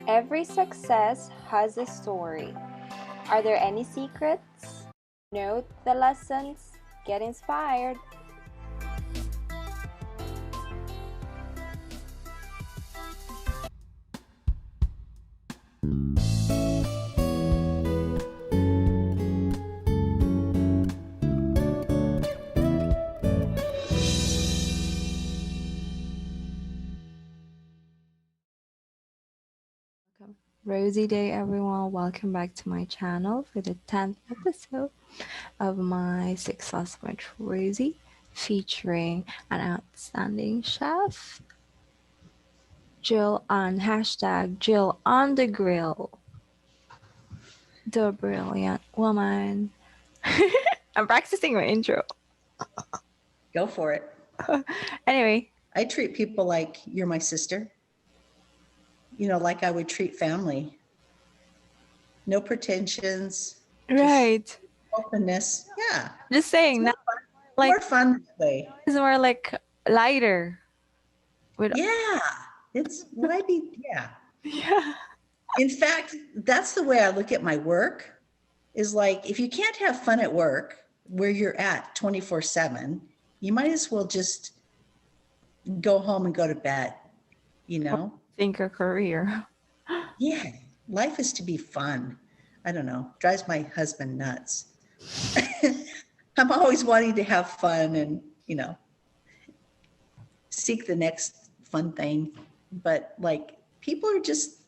Every success has a story. Are there any secrets? Note the lessons. Get inspired. Rosy Day, everyone. Welcome back to my channel for the 10th episode of my Success with Rosy, featuring an outstanding chef, Jill on hashtag Jill on the grill, the brilliant woman. I'm practicing my intro. Go for it. Anyway, I treat people like you're my sister, like I would treat family. No pretensions, right. openness. Yeah. Just saying that, like, More fun that way. it's more like lighter. Yeah. Why be, yeah. Yeah. In fact, that's the way I look at my work is like, if you can't have fun at work where you're at 24/7, you might as well just go home and go to bed, Think a career. Yeah. Life is to be fun. I don't know. Drives my husband nuts. I'm always wanting to have fun and, seek the next fun thing. But like people are just,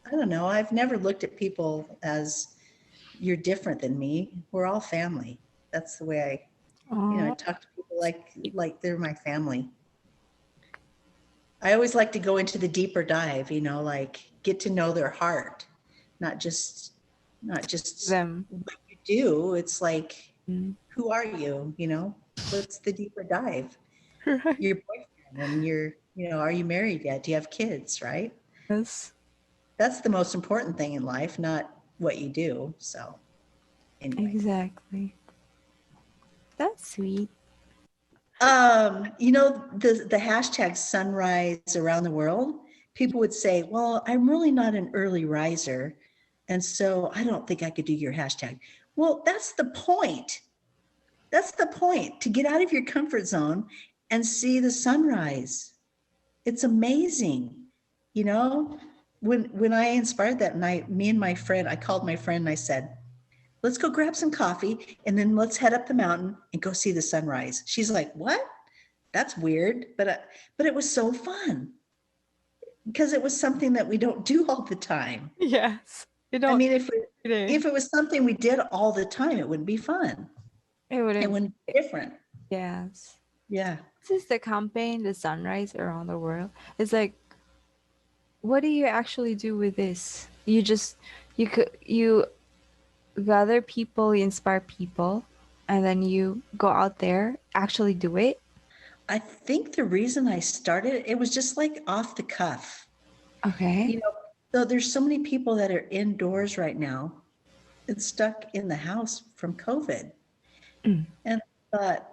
I don't know. I've never looked at people as you're different than me. We're all family. That's the way I talk to people like they're my family. I always like to go into the deeper dive, like get to know their heart, not just Them. what you do. It's like, who are you? What's the deeper dive? Right. Your boyfriend and are you married yet? Do you have kids, right? Yes. That's the most important thing in life, not what you do. So anyway. Exactly. That's sweet. The hashtag sunrise around the world, people would say, well, I'm really not an early riser. And so I don't think I could do your hashtag. Well, that's the point. That's the point, to get out of your comfort zone and see the sunrise. It's amazing. When I inspired that night, me and my friend, I called my friend and I said, let's go grab some coffee and then let's head up the mountain and go see the sunrise. She's like, what? That's weird. But it was so fun because it was something that we don't do all the time. Yes. You don't. I mean, if it was something we did all the time, it wouldn't be fun. It wouldn't be different. Yes. Yeah. This is the campaign, the sunrise around the world. It's like, what do you actually do with this? You gather people, you inspire people, and then you go out there, actually do it. I think the reason I started it was just like off the cuff. Okay. So there's so many people that are indoors right now and stuck in the house from COVID. And I thought,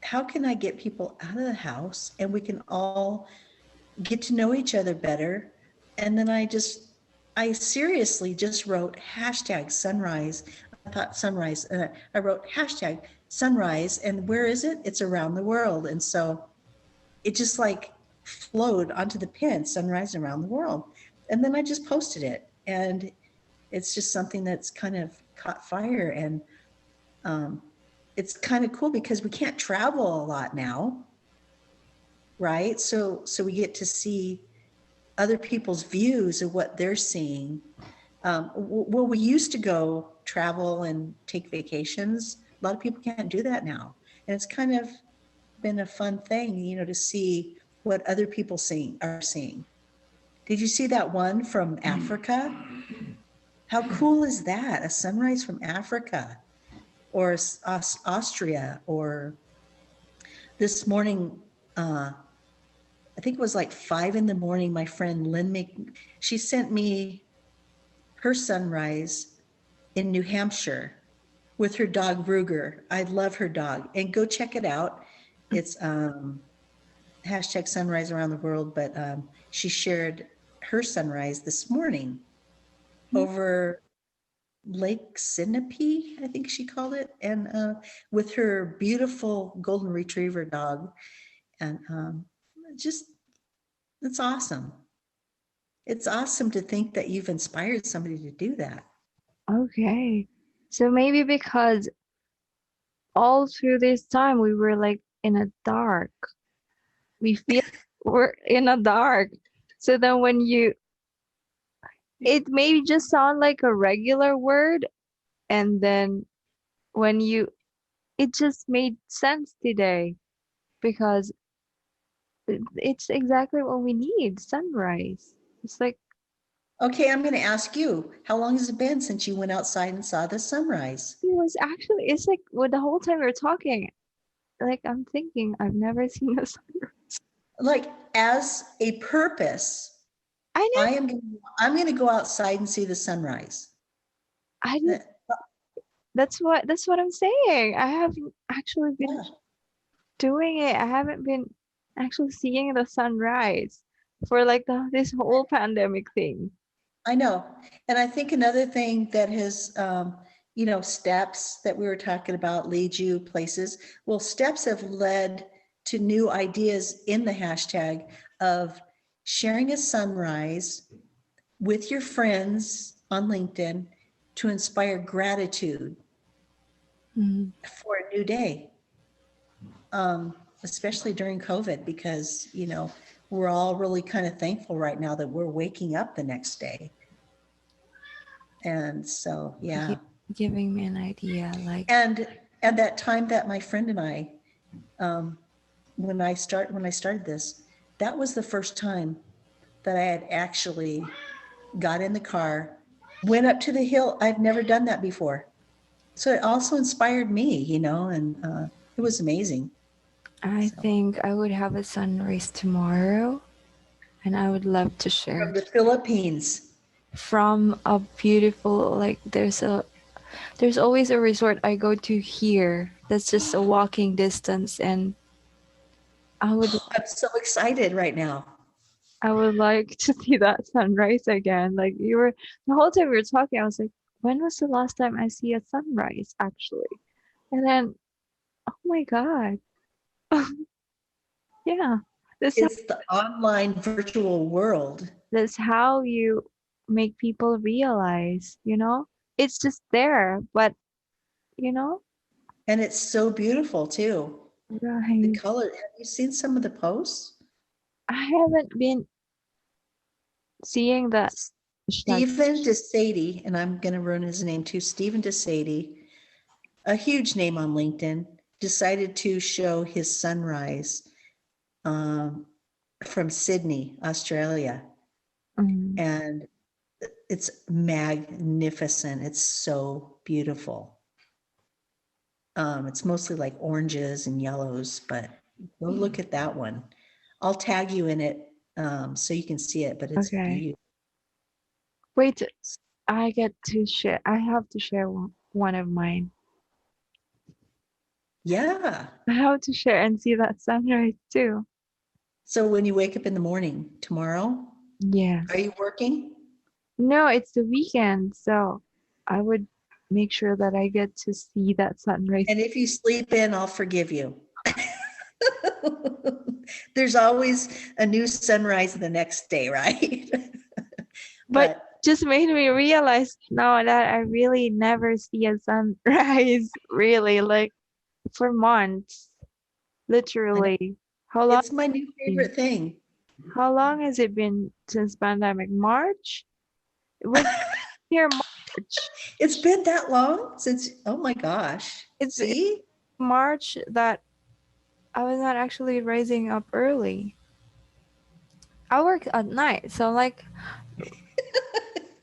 how can I get people out of the house and we can all get to know each other better? And then I seriously just wrote hashtag sunrise. I thought sunrise, and I wrote hashtag sunrise, and where is it? It's around the world. And so it just like flowed onto the pin, sunrise around the world. And then I just posted it, and it's just something that's kind of caught fire. And it's kind of cool because we can't travel a lot now, right? So we get to see other people's views of what they're seeing. Well, we used to go travel and take vacations. A lot of people can't do that now. And it's kind of been a fun thing, to see what other people are seeing. Did you see that one from Africa? How cool is that? A sunrise from Africa or Austria, or this morning, I think it was like 5 a.m. My friend Lynn, she sent me her sunrise in New Hampshire with her dog Ruger. I love her dog, and go check it out. It's hashtag sunrise around the world, but she shared her sunrise this morning over Lake Sinope, I think she called it, and with her beautiful golden retriever dog. And just, it's awesome. It's awesome to think that you've inspired somebody to do that. Okay. So maybe because all through this time we were like in a dark. We feel we're in a dark. So then when you it maybe just sound like a regular word, and then when you it just made sense today because it's exactly what we need, sunrise. It's like Okay, I'm going to ask you, how long has it been since you went outside and saw the sunrise? it was actually it's like well, the whole time we were talking, like I'm thinking I've never seen a sunrise. Like, as a purpose, I know. I'm going to go outside and see the sunrise. I Uh, didn't, that's what I'm saying. I haven't actually been Yeah, doing it. I haven't been actually seeing the sunrise for like this whole pandemic thing. I know. And I think another thing that has, steps that we were talking about lead you places. Well, steps have led to new ideas in the hashtag of sharing a sunrise with your friends on LinkedIn to inspire gratitude Mm. for a new day, especially during COVID, because, we're all really kind of thankful right now that we're waking up the next day. And so, yeah. Gi- Giving me an idea, like And that time that my friend and I, when I started this, that was the first time that I had actually got in the car, went up to the hill. I've never done that before. So it also inspired me, and it was amazing. I So think I would have a sunrise tomorrow, and I would love to share from the Philippines. from a beautiful like there's always a resort I go to here that's just a walking distance, and I would I'm so excited right now. I would like to see that sunrise again. Like you were the whole time we were talking, I was like, when was the last time I see a sunrise actually? And then oh my god. Yeah. That's how, It's the online virtual world. that's how you make people realize, it's just there, but you know, And it's so beautiful too. The right. color. Have you seen some of the posts? I haven't been seeing that hashtag. Stephen DeSadie, and I'm going to ruin his name too. Stephen DeSadie, a huge name on LinkedIn, decided to show his sunrise um, from Sydney, Australia. Mm, And it's magnificent. It's so beautiful. It's mostly like oranges and yellows, but go look at that one. I'll tag you in it so you can see it, but it's okay. beautiful. Wait, I get to share. I have to share one of mine. Yeah. I have to share and see that sunrise too. So when you wake up in the morning tomorrow, are Yes. you working? No, it's the weekend, so I would make sure that I get to see that sunrise. And if you sleep in, I'll forgive you. There's always a new sunrise the next day, right? But But just made me realize now that I really never see a sunrise, really, like for months, I know literally. How long? it's my new favorite thing. How long has it been since pandemic? March? It was here March. It's been that long since, oh my gosh. It's See? March that I was not actually rising up early. I work at night, so like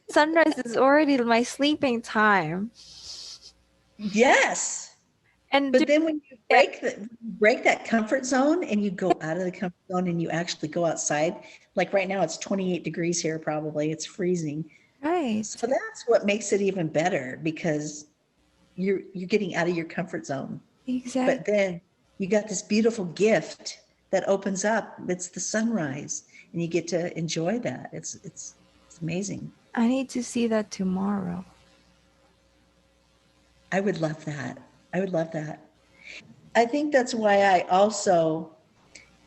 sunrise is already my sleeping time. Yes. And But then when you yeah, break that comfort zone and you go out of the comfort zone and you actually go outside, like right now it's 28 degrees here probably, it's freezing. So right. that's what makes it even better because you're getting out of your comfort zone. Exactly. But then you got this beautiful gift that opens up. It's the sunrise. and you get to enjoy that. It's amazing. I need to see that tomorrow. I would love that. I would love that. I think that's why I also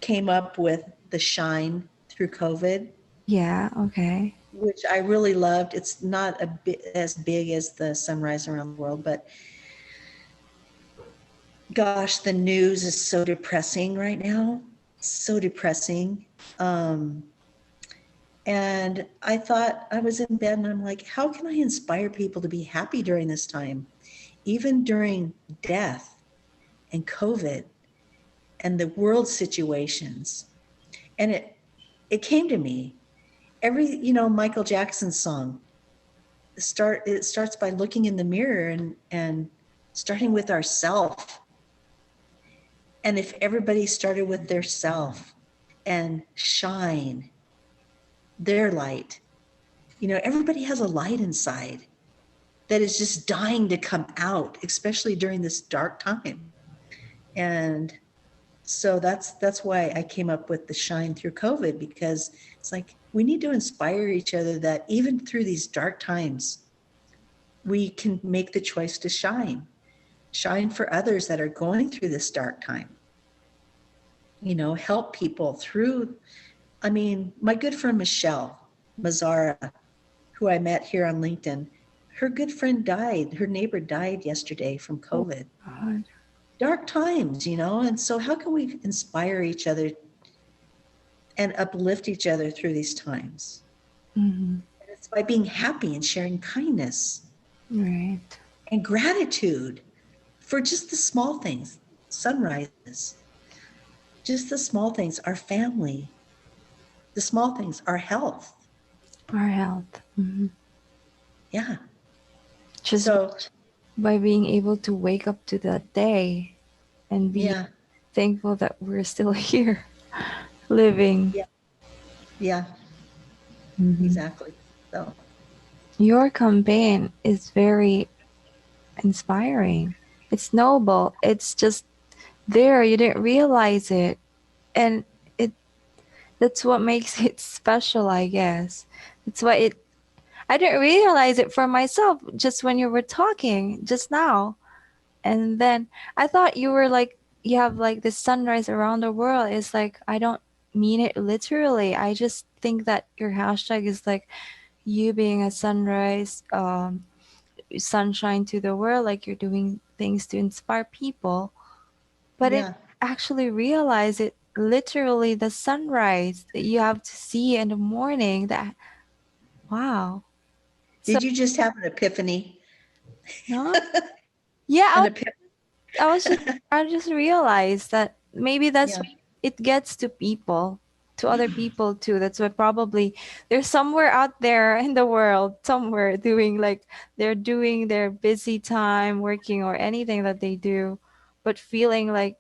came up with the shine through COVID, Yeah, okay. which I really loved. It's not a bit as big as the sunrise around the world, but gosh, the news is so depressing right now. So depressing. Um, and I thought, I was in bed and I'm like, how can I inspire people to be happy during this time? Even during death and COVID and the world situations. And it came to me. Michael Jackson's song, it starts by looking in the mirror and starting with ourself. And if everybody started with their self and shine their light, everybody has a light inside that is just dying to come out, especially during this dark time. And so that's why I came up with the shine through COVID, because it's like we need to inspire each other that even through these dark times, we can make the choice to shine for others that are going through this dark time. Help people through. I mean, my good friend Michelle Mazzara, who I met here on LinkedIn, her good friend died. Her neighbor died yesterday from Oh COVID. God. Dark times, and so how can we inspire each other and uplift each other through these times? Mm-hmm. And it's by being happy and sharing kindness Right. and gratitude for just the small things, sunrises, just the small things, our family, the small things, our health. Our health. Mm-hmm. Yeah. Just So, by being able to wake up to that day and be yeah, thankful that we're still here living. yeah, yeah, Mm-hmm. exactly. So, Your campaign is very inspiring. It's noble. It's just there. You didn't realize it. And it that's what makes it special, I guess. That's why it I didn't realize it for myself just when you were talking just now. And then I thought you were like you have like the sunrise around the world. It's like I don't mean it literally. I just think that your hashtag is like you being a sunrise, sunshine to the world, like you're doing things to inspire people. But it yeah. actually realize it literally the sunrise that you have to see in the morning. That wow. So Did you just have an epiphany? huh? Yeah, An epiphany? I was just I just realized that maybe that's Yeah, why it gets to people, to other people too. That's why probably there's somewhere out there in the world, somewhere doing like they're doing their busy time working or anything that they do, but feeling like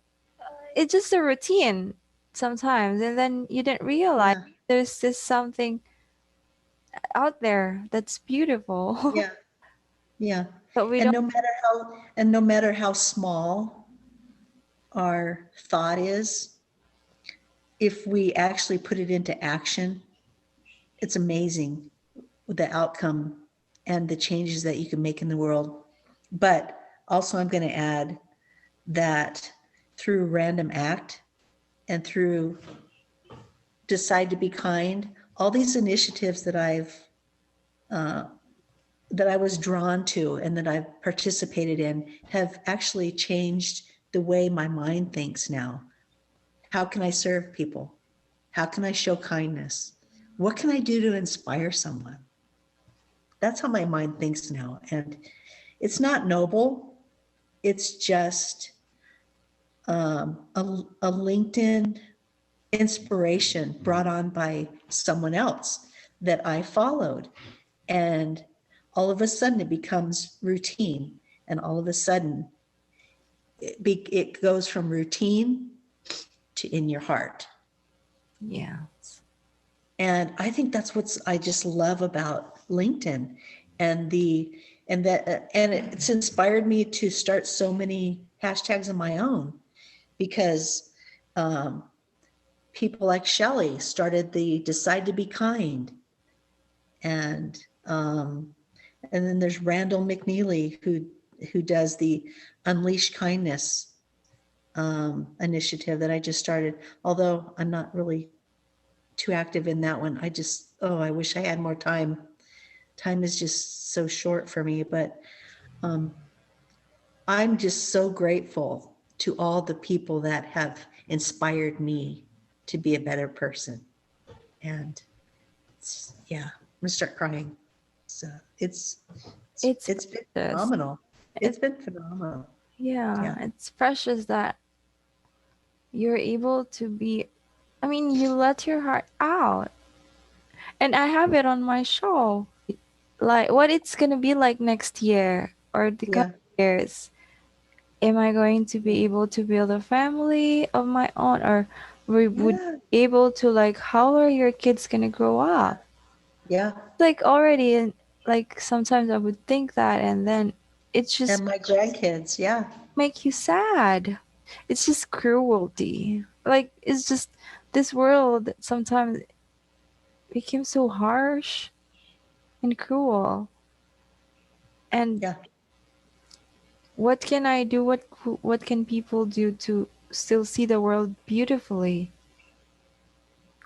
it's just a routine sometimes, and then you didn't realize yeah, there's this something out there that's beautiful, yeah, yeah. but we And don't. no matter how small our thought is, if we actually put it into action, it's amazing with the outcome and the changes that you can make in the world. But also, I'm going to add that through random act and through decide to be kind, all these initiatives uh, that I was drawn to and that I've participated in have actually changed the way my mind thinks now. How can I serve people? How can I show kindness? What can I do to inspire someone? That's how my mind thinks now. And it's not noble, it's just a LinkedIn inspiration brought on by someone else that I followed. And all of a sudden it becomes routine. And all of a sudden it goes from routine to in your heart. Yeah. And I think that's what I just love about LinkedIn, and the and that and it's inspired me to start so many hashtags of my own, because um, people like Shelley started the Decide to Be Kind. And and then there's Randall McNeely who does the Unleash Kindness initiative that I just started. Although I'm not really too active in that one. I wish I had more time. Time is just so short for me, but um, I'm just so grateful to all the people that have inspired me to be a better person. And yeah, I'm gonna start crying. So It's it's been precious. phenomenal. It's It, been phenomenal. yeah, Yeah, it's precious that you're able to be, I mean, you let your heart out. And I have it on my show. Like what it's gonna be like next year or the coming yeah, years. Am I going to be able to build a family of my own, or we would yeah, be able to, like, how are your kids gonna grow yeah, up? yeah. Like already, and like sometimes I would think that, and then it's just And my grandkids, yeah, make you sad. It's just cruelty. Like it's just this world sometimes became so harsh and cruel. And yeah. what can I do? What can people do to still see the world beautifully?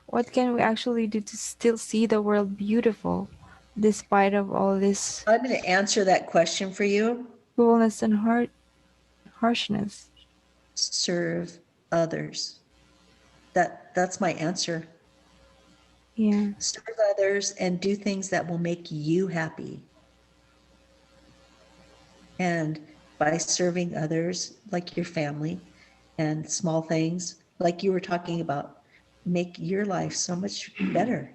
What can we actually do to still see the world beautiful despite of all this I'm going to answer that question for you. cruelness and harshness? Serve others. That's my answer. Yeah. Serve others and do things that will make you happy. And by serving others, like your family, and small things, like you were talking about, make your life so much better.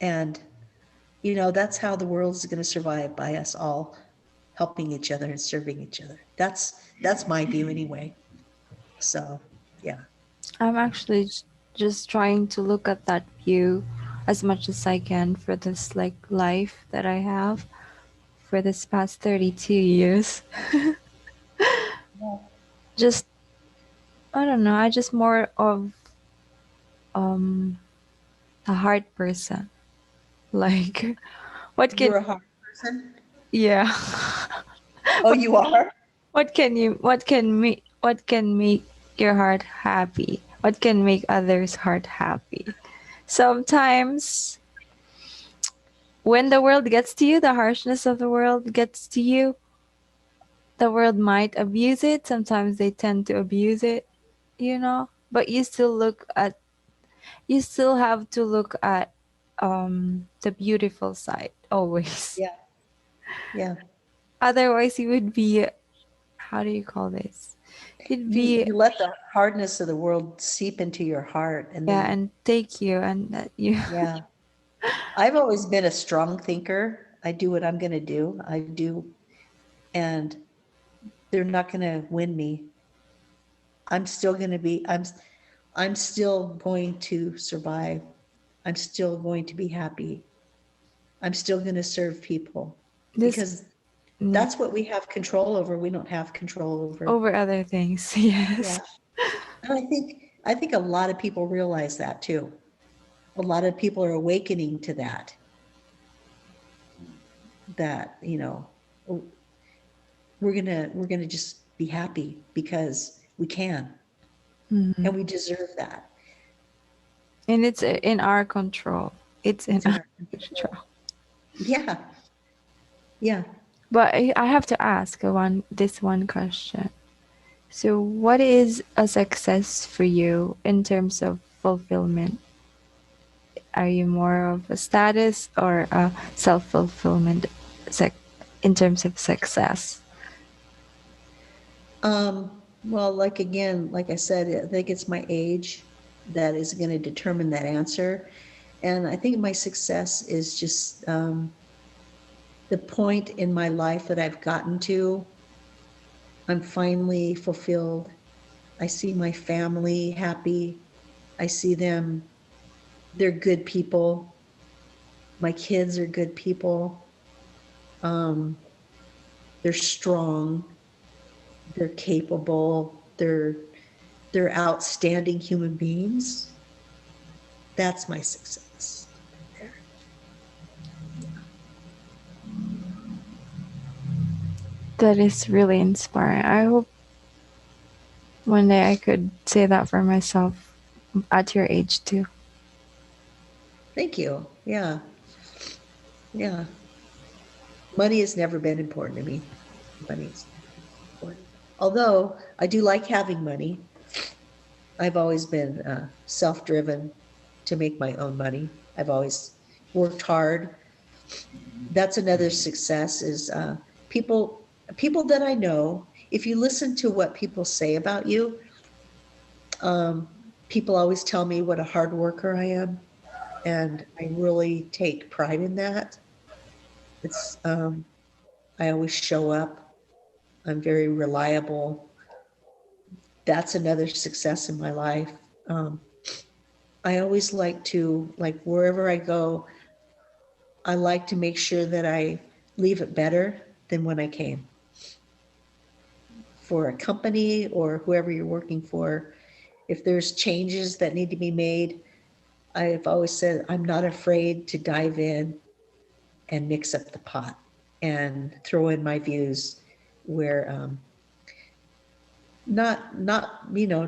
And, that's how the world is going to survive, by us all helping each other and serving each other. That's my view anyway. So, yeah. I'm actually just trying to look at that view as much as I can for this like life that I have for this past 32 years. Just I don't know, I just more of um a hard person. Like what can You're a hard person? yeah. Oh, you are? What can make your heart happy? What can make others' heart happy? Sometimes when the world gets to you, the harshness of the world gets to you, the world might abuse it. Sometimes they tend to abuse it, But you still have to look at the beautiful side always. Yeah, yeah. Otherwise you would be, how do you call this? You'd You be, you let the hardness of the world seep into your heart, and yeah, then, and take you and that you yeah. I've always been a strong thinker. I do what I'm going to do. I do, and they're not going to win me. I'm still going to be I'm still going to survive. I'm still going to be happy. I'm still going to serve people this because yeah, that's what we have control over. We don't have control over. over other things. Yeah. Yes. And I think a lot of people realize that too. A lot of people are awakening to that, we're gonna just be happy because we can, Hmm. and we deserve that. And it's in our control. It's in It's in our our control. control. Yeah, yeah. But I have to ask one question. So, what is a success for you in terms of fulfillment? Are you more of a status or a self fulfillment sec- in terms of success? Well, like again, like I said, I think it's my age that is going to determine that answer. And I think my success is just the point in my life that I've gotten to. I'm finally fulfilled. I see my family happy. I see them, they're good people. My kids are good people. Um, they're strong. They're capable. they're outstanding human beings. That's my success there. That is really inspiring. I hope one day I could say that for myself at your age too. Thank you. Yeah. Yeah. Money has never been important to me. Money's important. Although I do like having money. I've always been self-driven to make my own money. I've always worked hard. That's another success is people that I know, if you listen to what people say about you, um, people always tell me what a hard worker I am, and I really take pride in that. It's I always show up. I'm very reliable. That's another success in my life. Um, I always like to, like, wherever I go, I like to make sure that I leave it better than when I came. For a company or whoever you're working for, if there's changes that need to be made, I've always said I'm not afraid to dive in and mix up the pot and throw in my views where not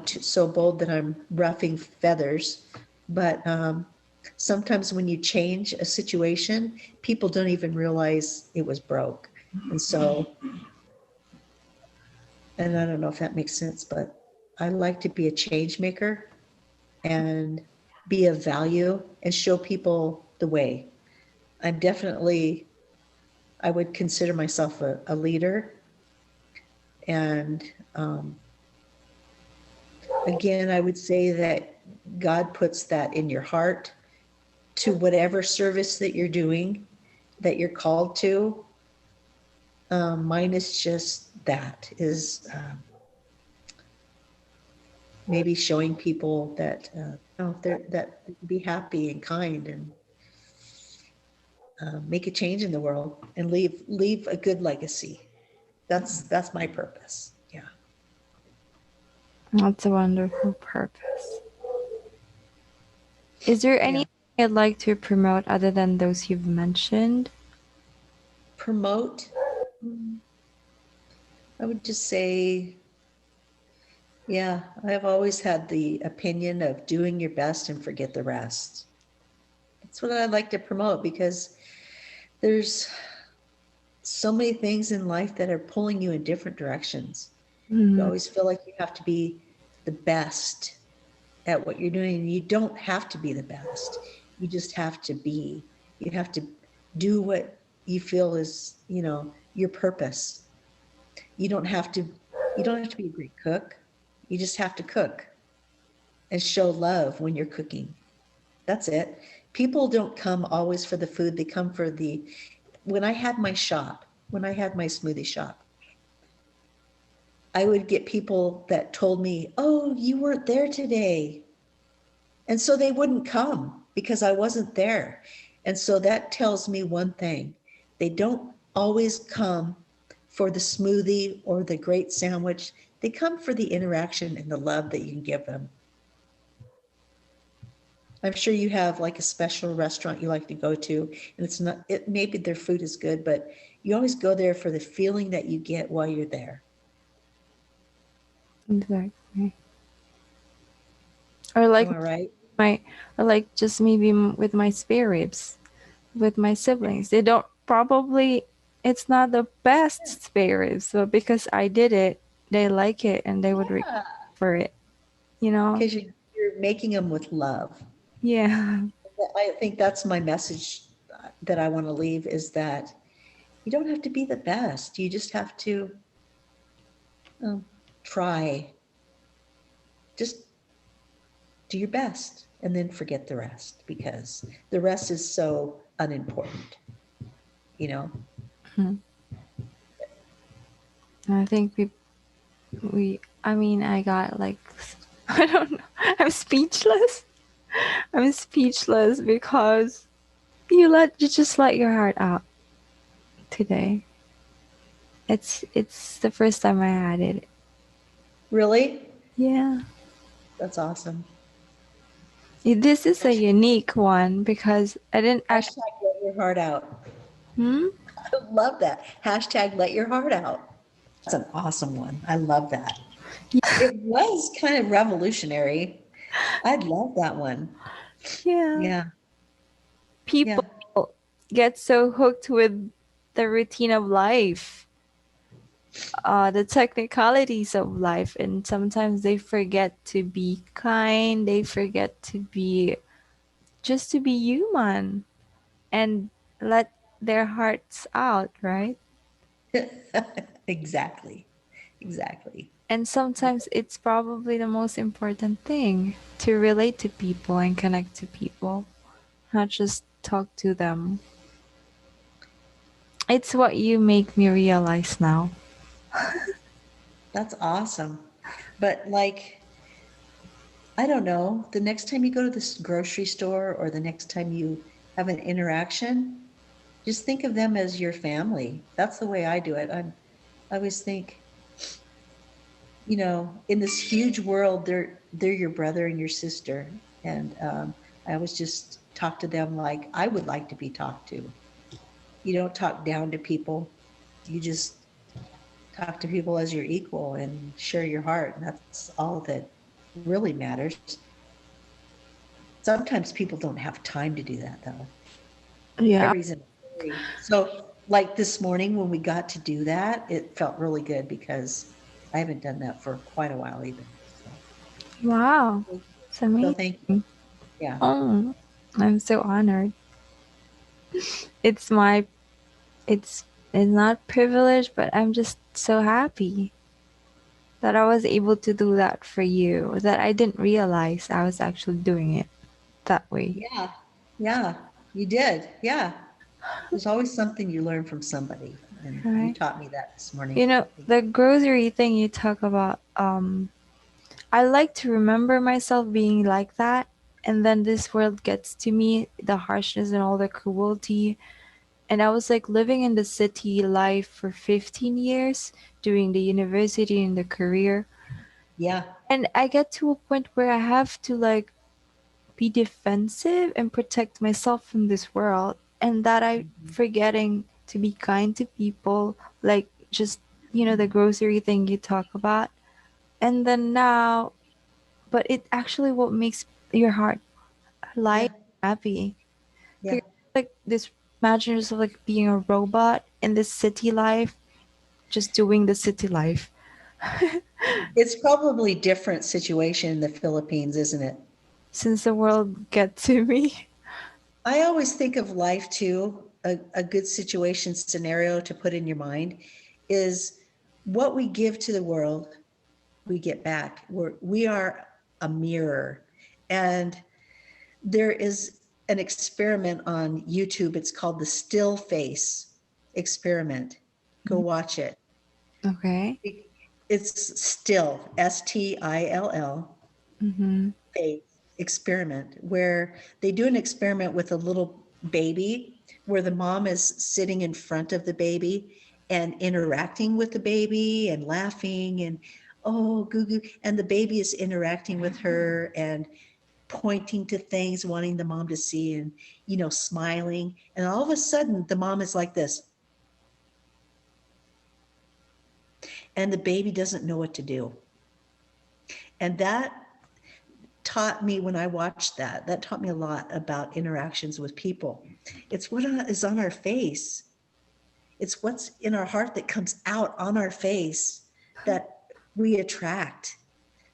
so bold that I'm ruffling feathers, but sometimes when you change a situation, people don't even realize it was broke. And so, and I don't know if that makes sense, but I like to be a change maker and be of value and show people the way. I'm definitely, I would consider myself a leader. And again, I would say that God puts that in your heart to whatever service that you're doing, that you're called to. Mine is just that is maybe showing people that they're that be happy and kind and make a change in the world and leave a good legacy. That's my purpose. Yeah. That's a wonderful purpose. Is there Yeah. anything I'd like to promote other than those you've mentioned? Promote. I would just say, yeah, I've always had the opinion of doing your best and forget the rest. That's what I'd like to promote because there's so many things in life that are pulling you in different directions. You Mm, always feel like you have to be the best at what you're doing. And you don't have to be the best. You just have to be. You have to do what you feel is, your purpose. You don't have to you don't have to be a great cook. You just have to cook and show love when you're cooking. That's it. People don't come always for the food. They come for the when I had my smoothie shop, I would get people that told me, "Oh, you weren't there today." And so they wouldn't come because I wasn't there. And so that tells me one thing. They don't always come for the smoothie or the great sandwich. They come for the interaction and the love that you can give them. I'm sure you have like a special restaurant you like to go to, and it's not, it maybe their food is good, but you always go there for the feeling that you get while you're there. exactly. Or like Am I right? my, or like just maybe with my spare ribs, with my siblings. They don't probably. It's not the best spare ribs, but because I did it, they like it and they would request Yeah, for it. You know? because you're making them with love. Yeah. I think that's my message that I want to leave is that you don't have to be the best. You just have to um, try. Just do your best and then forget the rest because the rest is so unimportant, you know? Hmm. I think we. I mean, I got like. I don't know. I'm speechless. I'm speechless because you just let your heart out today. It's the first time I had it. Really? Yeah. That's awesome. This is a unique one because I didn't actually. Hashtag let your heart out. Hmm? I love that. Hashtag let your heart out. That's an awesome one. I love that. It was kind of revolutionary. I love that one. Yeah. Yeah. People Yeah. get so hooked with the routine of life, the technicalities of life, and sometimes they forget to be kind, they forget to be just to be human and let their hearts out, right? Exactly. Exactly. And sometimes it's probably the most important thing to relate to people and connect to people, not just talk to them. It's what you make me realize now. That's awesome. But like, I don't know, the next time you go to this grocery store or the next time you have an interaction, just think of them as your family. That's the way I do it. I always think, in this huge world, they're your brother and your sister. And I always just talk to them like I would like to be talked to. You don't talk down to people. You just talk to people as your equal and share your heart. And that's all that really matters. Sometimes people don't have time to do that though. Yeah. Everybody's in a hurry. So like this morning when we got to do that, it felt really good because I haven't done that for quite a while either. Wow. It's So amazing. thank you. Yeah. Oh, I'm so honored. It's my it's not privilege, but I'm just so happy that I was able to do that for you. That I didn't realize I was actually doing it that way. Yeah. Yeah. You did. Yeah. There's always something you learn from somebody. And you Right? taught me that this morning. You know, the grocery thing you talk about, I like to remember myself being like that, and then this world gets to me, the harshness and all the cruelty. And I was like living in the city life for 15 years, doing the university and the career. Yeah. And I get to a point where I have to like be defensive and protect myself from this world, and that I Mhm. forgetting to be kind to people, like just, the grocery thing you talk about. And then now, but it actually what makes your heart light Yeah. and happy. Yeah. Because like this, imagine yourself like being a robot in this city life, just doing the city life. It's probably a different situation in the Philippines, isn't it? Since the world get to me. I always think of life too, a good situation scenario to put in your mind is what we give to the world, we get back. We are a mirror. And there is an experiment on YouTube. It's called the still face experiment. Go watch it. Okay. It's still, STILL, Mm-hmm. a experiment where they do an experiment with a little baby where the mom is sitting in front of the baby and interacting with the baby and laughing and oh goo goo, and the baby is interacting with her and pointing to things wanting the mom to see and smiling, and all of a sudden the mom is like this and the baby doesn't know what to do. And that taught me, when I watched that, that taught me a lot about interactions with people. It's what is on our face. It's what's in our heart that comes out on our face that we attract.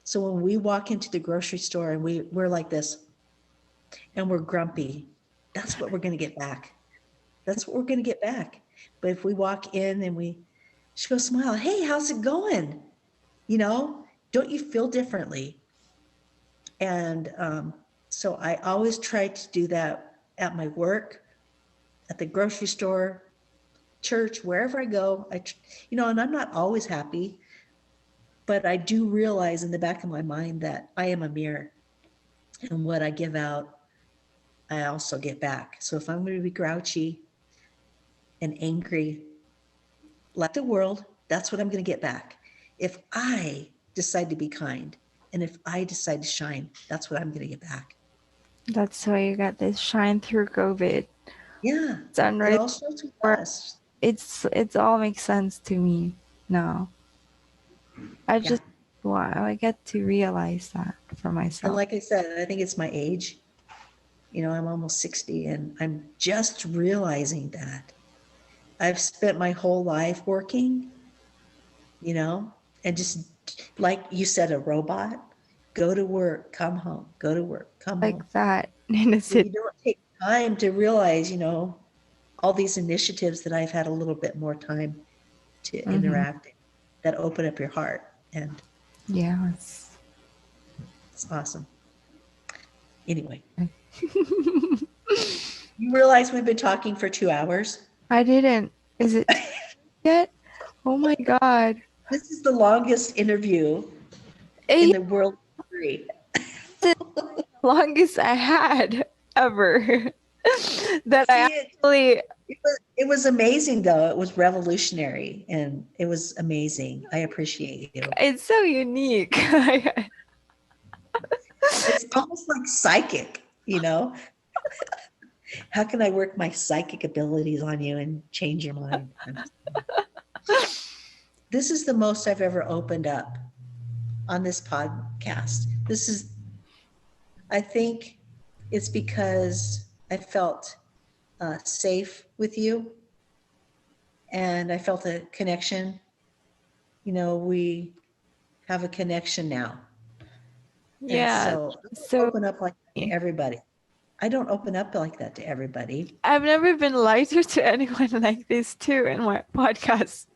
So when we walk into the grocery store and we're like this and we're grumpy, that's what we're going to get back. That's what we're going to get back. But if we walk in and we just go smile, hey, how's it going? You know, don't you feel differently? And so I always try to do that at my work, at the grocery store, church, wherever I go. And I'm not always happy, but I do realize in the back of my mind that I am a mirror, and what I give out, I also get back. So if I'm going to be grouchy and angry, like the world, that's what I'm going to get back. If I decide to be kind, And if I decide to shine, that's what I'm going to get back. That's why you got this shine through COVID. Yeah. It Sunrise. all starts with Or us. it's all makes sense to me now. I Yeah. just wow, I get to realize that for And myself. like I said, I think it's my age. I'm almost 60 and I'm just realizing that I've spent my whole life working, and just like you said, a robot, go to work, come home, go to work, come home. Like that in a And city. you don't take time to realize, all these initiatives that I've had a little bit more time to Mm-hmm. interact in that open up your heart. And Yes. it's awesome. Anyway, you realize we've been talking for 2 hours? I didn't. Is it yet? Oh my god. This is the longest interview in It the world history. is the longest I had ever. That I See, actually it was amazing, though. It was revolutionary and it was amazing. I appreciate you. it's so unique. It's almost like psychic. How can I work my psychic abilities on you and change your mind? This is the most I've ever opened up on this podcast. I think it's because I felt safe with you and I felt a connection. We have a connection now. And Yeah. so I don't So open up like that to everybody. I don't open up like that to everybody. I've never been lighter to anyone like this too in my podcast.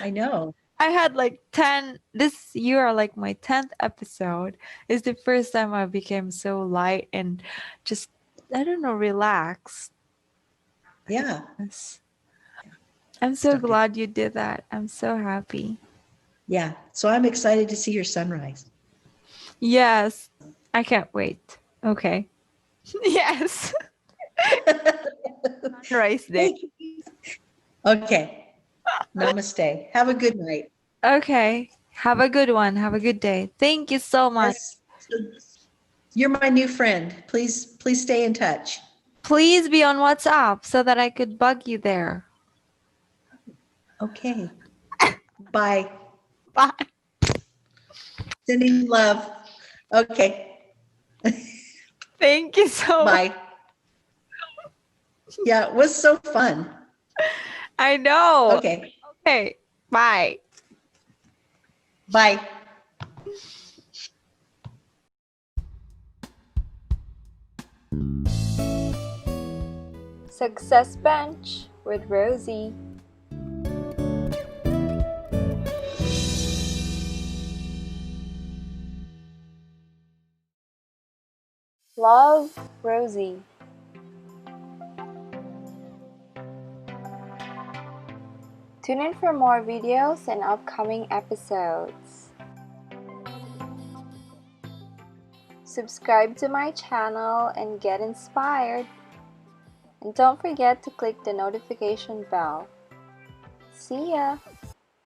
I know. I had like 10 this year, like my 10th episode is the first time I became so light and just I don't know, relaxed. Yeah. Yes. I'm so Stuck it. glad you did that. I'm so happy. Yeah. So I'm excited to see your sunrise. Yes. I can't wait. Okay. Yes. Sunrise day. Hey. Okay. Namaste. Have a good night. Okay. Have a good one. Have a good day. Thank you so much. Yes. You're my new friend. Please stay in touch. Please be on WhatsApp so that I could bug you there. Okay. Bye. Bye. Sending love. Okay. Thank you so much. Bye. Yeah, it was so fun. I know. Okay. Okay. Bye. Bye. Success Bench with Rosy. Love, Rosy. Tune in for more videos and upcoming episodes. Subscribe to my channel and get inspired. And don't forget to click the notification bell. See ya!